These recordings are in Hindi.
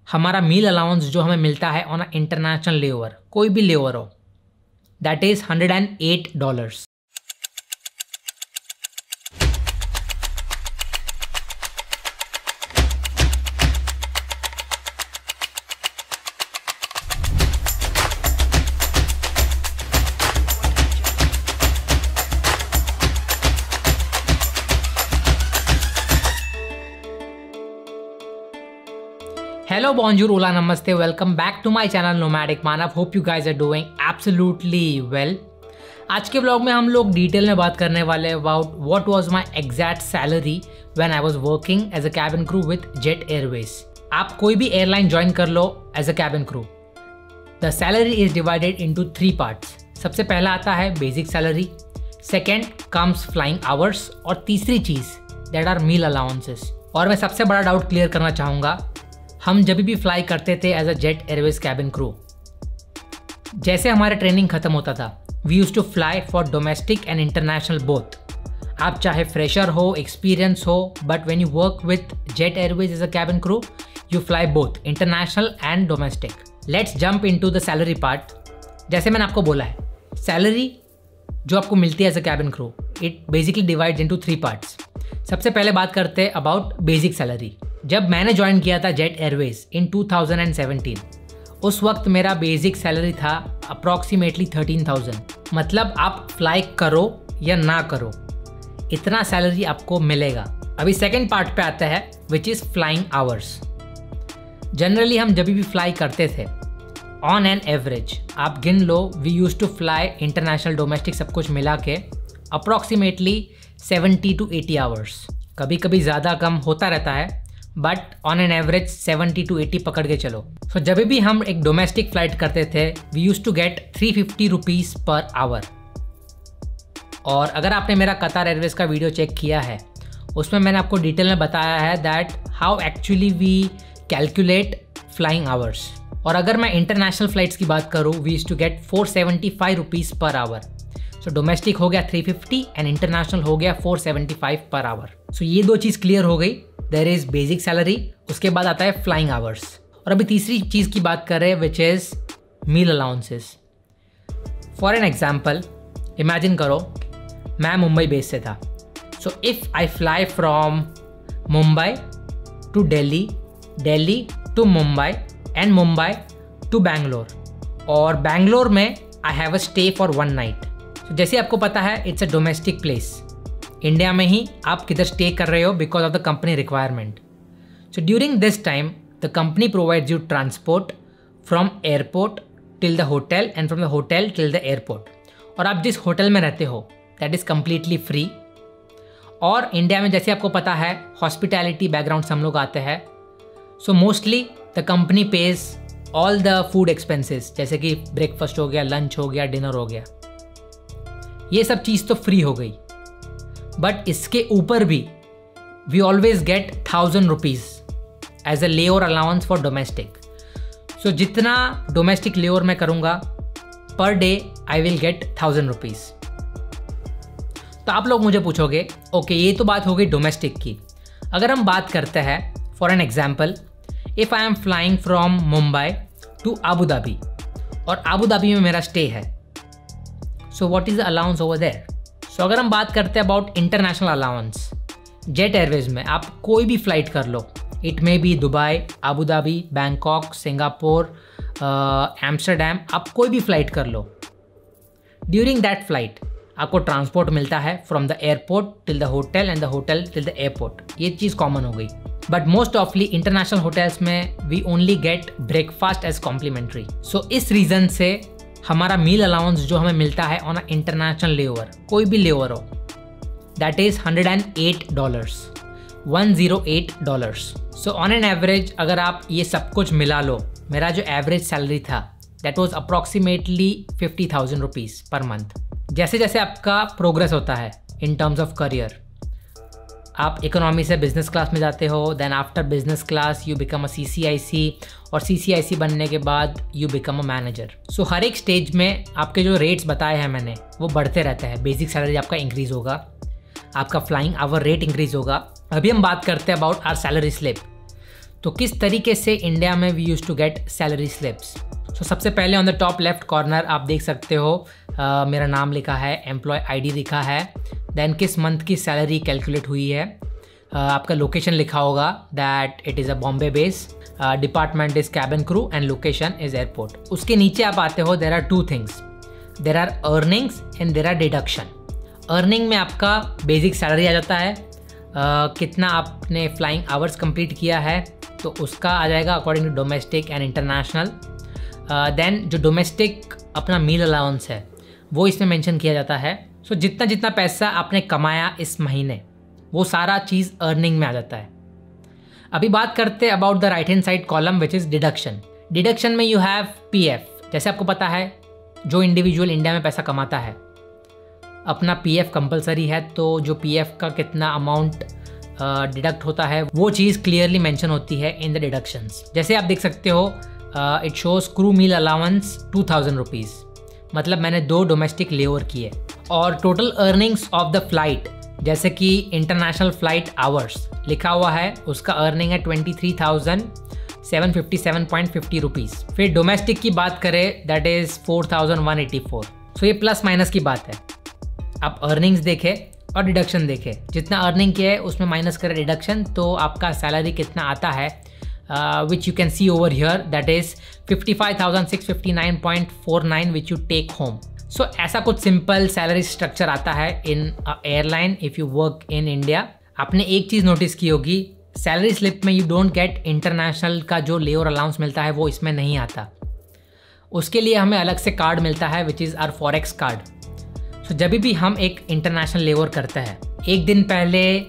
हमारा मील अलाउंस जो हमें मिलता है ऑन अ इंटरनेशनल लेओवर, कोई भी लेओवर हो, that is $108। Hello, bonjour, hola, namaste. Welcome back to my channel Nomadic Manav. Hope you guys are doing absolutely well. आज के व्लॉग में हम लोग डिटेल में बात करने वाले हैं about what was my exact salary when I was working as a cabin crew with Jet Airways. आप कोई भी एयरलाइन ज्वाइन कर लो as a cabin crew, the salary is divided into 3 parts. सबसे पहला आता है basic salary, second comes flying hours और तीसरी चीज़ दैट आर मील अलाउंसेस। और मैं सबसे बड़ा डाउट क्लियर करना चाहूँगा, हम जब भी फ्लाई करते थे as a Jet Airways cabin crew, जैसे हमारा ट्रेनिंग खत्म होता था, we use to fly for domestic and international both. आप चाहे फ्रेशर हो, एक्सपीरियंस हो, but when you work with Jet Airways as a cabin crew, you fly both international and domestic. Let's jump into the salary part. जैसे मैंने आपको बोला है, सैलरी जो आपको मिलती है as a cabin crew, it basically divides into 3 parts. सबसे पहले बात करते हैं अबाउट बेसिक सैलरी। जब मैंने ज्वाइन किया था जेट एयरवेज इन 2017, उस वक्त मेरा बेसिक सैलरी था अप्रॉक्सीमेटली 13,000। मतलब आप फ्लाई करो या ना करो, इतना सैलरी आपको मिलेगा। अभी सेकेंड पार्ट पे आता है which is flying hours. Generally हम जब भी फ्लाई करते थे, ऑन एन एवरेज आप गिन लो, we use to fly international domestic सब कुछ मिला के अप्रॉक्सीमेटली 70 to 80 आवर्स। कभी कभी ज़्यादा कम होता रहता है, but on an average 70 to 80 पकड़ के चलो। सो जब भी हम एक डोमेस्टिक फ्लाइट करते थे, we use to get 350 rupees per hour. और अगर आपने मेरा कतार एयरवेज का वीडियो चेक किया है, उसमें मैंने आपको डिटेल में बताया है that how actually we calculate flying hours. और अगर मैं इंटरनेशनल फ्लाइट्स की बात करूँ, we use to get 475 rupees per hour. So domestic हो गया 350 एंड इंटरनेशनल हो गया 475 पर आवर। सो ये दो चीज़ क्लियर हो गई। देयर इज़ बेसिक सैलरी, उसके बाद आता है फ्लाइंग आवर्स। और अभी तीसरी चीज़ की बात करें which is meal allowances. For an example, imagine करो मैं मुंबई बेस से था। So if I fly from Mumbai to Delhi, Delhi to Mumbai and Mumbai to Bangalore, और बैंगलोर में I have a stay for 1 night. जैसे आपको पता है, it's a domestic place, India में ही आप किधर स्टे कर रहे हो because of the company requirement. So during this time the company provides you transport from airport till the hotel and from the hotel till the airport. और आप जिस होटल में रहते हो दैट इज़ कम्प्लीटली फ्री। और इंडिया में जैसे आपको पता है, हॉस्पिटैलिटी बैकग्राउंड से हम लोग आते हैं, so mostly the company page all the food expenses, जैसे कि ब्रेकफास्ट हो गया, लंच हो गया, डिनर हो गया, ये सब चीज़ तो फ्री हो गई। बट इसके ऊपर भी we always get 1,000 rupees as a layover allowance for domestic. So जितना डोमेस्टिक लेओवर मैं करूँगा per day I will get 1,000 rupees. तो आप लोग मुझे पूछोगे, ओके ये तो बात हो गई डोमेस्टिक की। अगर हम बात करते हैं for an example, if I am flying from Mumbai to Abu Dhabi और आबू धाबी में मेरा स्टे है, so what is the allowance over there? So अगर हम बात करते हैं about international allowance, Jet Airways में आप कोई भी फ़्लाइट कर लो, it may be Dubai, Abu Dhabi, Bangkok, Singapore, Amsterdam, आप कोई भी फ़्लाइट कर लो, ड्यूरिंग दैट फ्लाइट आपको ट्रांसपोर्ट मिलता है from the airport till the hotel and the hotel till the airport. ये चीज़ कॉमन हो गई। But most oftenly international hotels में we only get breakfast as complimentary. So इस रीज़न से हमारा मील अलाउंस जो हमें मिलता है ऑन अ इंटरनेशनल लेओवर, कोई भी लेओवर हो, that is $108, $108। So on an average अगर आप ये सब कुछ मिला लो, मेरा जो एवरेज सैलरी था that was approximately 50,000 rupees per month. जैसे जैसे आपका प्रोग्रेस होता है इन टर्म्स ऑफ करियर, आप इकोनॉमी से बिजनेस क्लास में जाते हो, then after business class you become a CCIC, और CCIC बनने के बाद you become a manager. So हर एक स्टेज में आपके जो रेट्स बताए हैं मैंने, वो बढ़ते रहते हैं। बेसिक सैलरी आपका इंक्रीज़ होगा, आपका फ्लाइंग आवर रेट इंक्रीज़ होगा। अभी हम बात करते हैं अबाउट आवर सैलरी स्लिप। तो किस तरीके से इंडिया में we use to get salary slips. So सबसे पहले on the top left corner आप देख सकते हो मेरा नाम लिखा है, एम्प्लॉय आईडी लिखा है, देन किस मंथ की सैलरी कैलकुलेट हुई है, आपका लोकेशन लिखा होगा that it is a Bombay base, department is cabin crew and location is airport. उसके नीचे आप आते हो, there are two things, there are earnings and there are deduction. Earning में आपका बेसिक सैलरी आ जाता है, कितना आपने फ्लाइंग आवर्स कंप्लीट किया है तो उसका आ जाएगा according to domestic and international. Then जो डोमेस्टिक अपना मील अलाउंस है वो इसमें मेंशन किया जाता है। सो जितना जितना पैसा आपने कमाया इस महीने वो सारा चीज़ अर्निंग में आ जाता है। अभी बात करते हैं about the right hand side column which is deduction. Deduction में यू हैव पीएफ। जैसे आपको पता है जो इंडिविजुअल इंडिया में पैसा कमाता है अपना पीएफ कंपलसरी है, तो जो पीएफ का कितना अमाउंट डिडक्ट होता है वो चीज़ क्लियरली मेंशन होती है इन द डिडक्शंस। जैसे आप देख सकते हो it shows crew meal allowance 2000 rupees, मतलब मैंने 2 डोमेस्टिक लेओवर किए। और total earnings of the flight, जैसे कि इंटरनेशनल फ्लाइट आवर्स लिखा हुआ है, उसका अर्निंग है 23,757.50 रुपीज़। फिर डोमेस्टिक की बात करें दैट इज़ 4,184। सो ये प्लस माइनस की बात है। आप अर्निंग्स देखें और डिडक्शन देखें, जितना अर्निंग किया है उसमें माइनस करें डिडक्शन, तो आपका सैलरी कितना आता है which you can see over here that is 55,659.49 which you take home. So ऐसा कुछ सिंपल सैलरी स्ट्रक्चर आता है in airline if you work in India. आपने एक चीज़ नोटिस की होगी, सैलरी स्लिप में यू डोंट गेट इंटरनेशनल का जो लेओवर अलाउंस मिलता है वो इसमें नहीं आता। उसके लिए हमें अलग से कार्ड मिलता है which is our forex card. तो जब भी हम एक इंटरनेशनल लेओवर करते हैं, एक दिन पहले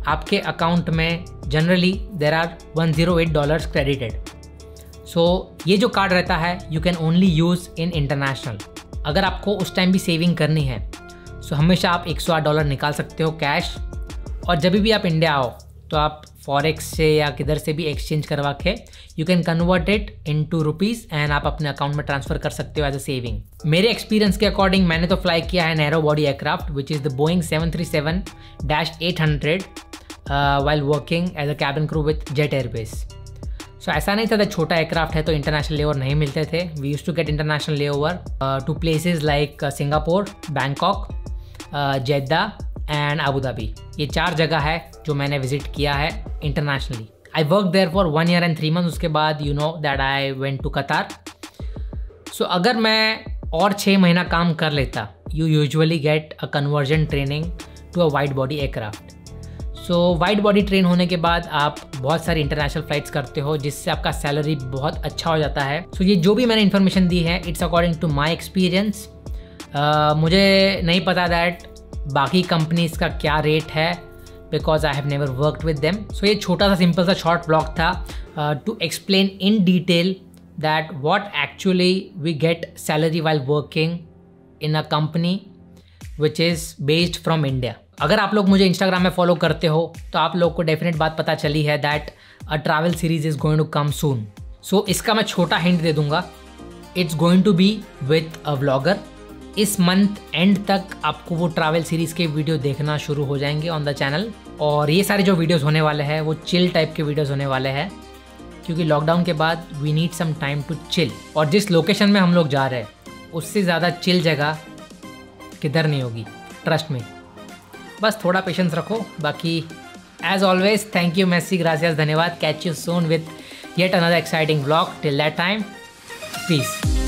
आपके अकाउंट में जनरली देर आर $108 क्रेडिटेड। सो ये जो कार्ड रहता है you can only use in international. अगर आपको उस टाइम भी सेविंग करनी है सो हमेशा आप $108 निकाल सकते हो कैश, और जब भी आप इंडिया आओ तो आप फॉरेक्स से या किधर से भी एक्सचेंज करवा के you can convert it into rupees and आप अपने अकाउंट में ट्रांसफ़र कर सकते हो एज अ सेविंग। मेरे एक्सपीरियंस के अकॉर्डिंग मैंने तो फ्लाई किया है narrow body aircraft which is the Boeing 737-800 while working as a cabin crew with Jet Airways. So ऐसा नहीं था छोटा एयरक्राफ्ट है तो इंटरनेशनल लेओवर नहीं मिलते थे। We use to get international layover to places like Singapore, Bangkok, Jeddah and Abu Dhabi. ये 4 जगह है जो मैंने विजिट किया है internationally. I work there for 1 year and 3 months। उसके बाद you know that I went to Qatar. सो अगर मैं और 6 महीना काम कर लेता, you usually get a conversion training to a wide body aircraft. So wide body train होने के बाद आप बहुत सारी इंटरनेशनल फ्लाइट्स करते हो जिससे आपका सैलरी बहुत अच्छा हो जाता है। सो ये जो भी मैंने इन्फॉर्मेशन दी है it's according to my experience. मुझे नहीं पता दैट बाकी कंपनीज का क्या रेट है because I have never worked with them. So ये छोटा सा सिंपल सा शॉर्ट ब्लॉग था to explain in detail that what actually we get salary while working in a company which is based from India. अगर आप लोग मुझे इंस्टाग्राम में फॉलो करते हो तो आप लोग को डेफिनेट बात पता चली है that a travel series is going to come soon. So इसका मैं छोटा हिंट दे दूंगा, it's going to be with a vlogger. इस मंथ एंड तक आपको वो ट्रैवल सीरीज़ के वीडियो देखना शुरू हो जाएंगे ऑन द चैनल। और ये सारे जो वीडियोस होने वाले हैं वो चिल टाइप के वीडियोस होने वाले हैं क्योंकि लॉकडाउन के बाद we need some time to chill. और जिस लोकेशन में हम लोग जा रहे हैं उससे ज़्यादा चिल जगह किधर नहीं होगी, ट्रस्ट में। बस थोड़ा पेशेंस रखो। बाकी as always thank you, merci, gracias, धन्यवाद। Catch you soon with yet another exciting vlog. Till that time, piece.